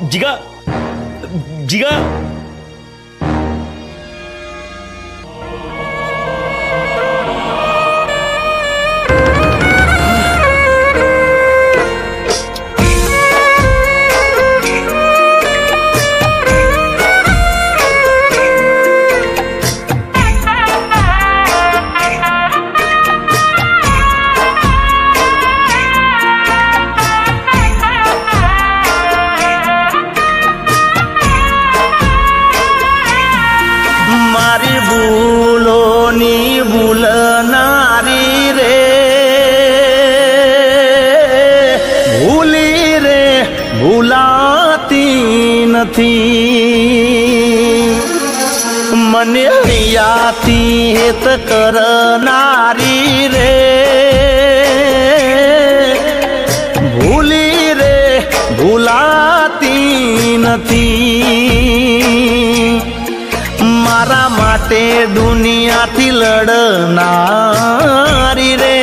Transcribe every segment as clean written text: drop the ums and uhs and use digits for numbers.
જીગા જીગા ભૂલનારી રે ભૂલી રે ભૂલાતી નથી મને યાતી હેત કરનારી રે ભૂલી રે ભૂલાતી નથી મારા માટે દુનિયાથી લડનારી રે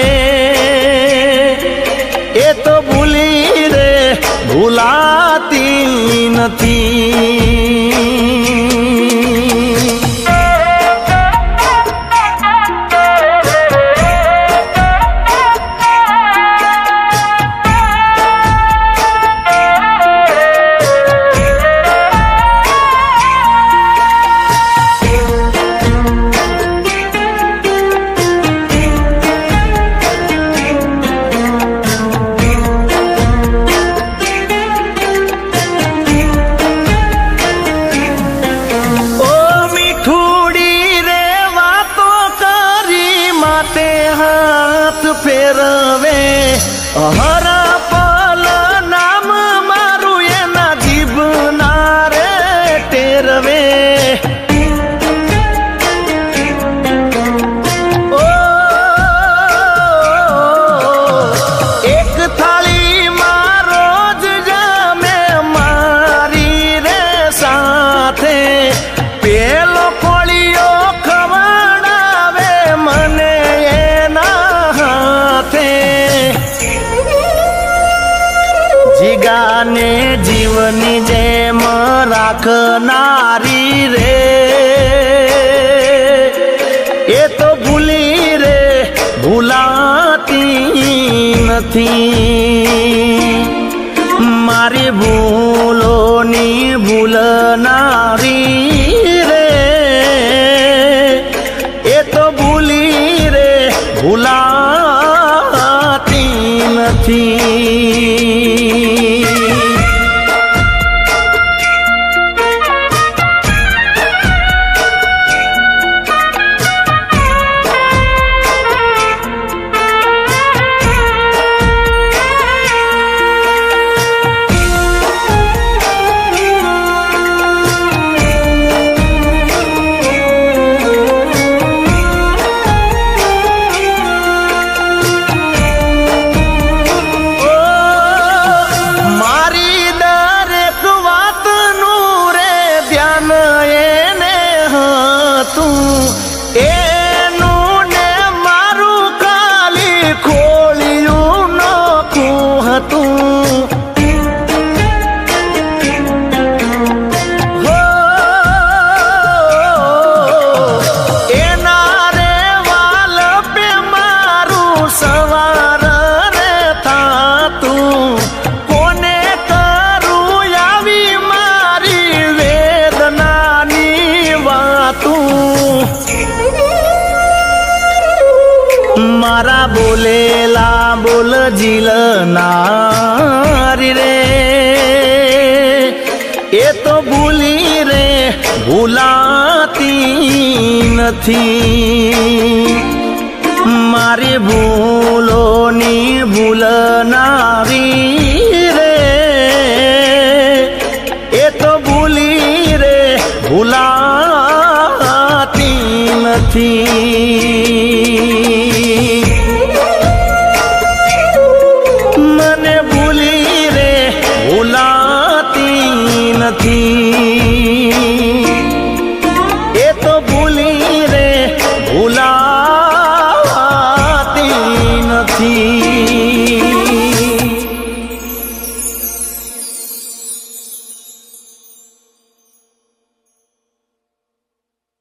એ તો ભૂલી રે ભૂલાતી નથી ફેરવે હર પલ નામ મારું એના જીભના રે ટેરવે ઓ એક થાળીમાં રોજ જમે મારી રે સાથે પેલો કોળિયો ખવડાવે મને જીગાને જીવની જેમ રાખનારી રે એ તો ભૂલી રે ભૂલાતી નથી મારી ભૂલોની ભૂલનારી રે એ તો ભૂલી રે ભૂલાતી નથી એનું ને મારું ખાલી ખોળિયું નોખું હતું એના રે વાલ પે મારું સવાર રે થાતું કોને કરું આવી મારી વેદનાની વાતું મારા બોલેલા બોલ જીલનારી રે એ તો ભૂલી રે ભૂલાતી નથી મારી ભૂલોની ભૂલનારી રે એ તો ભૂલી રે ભૂલાતી નથી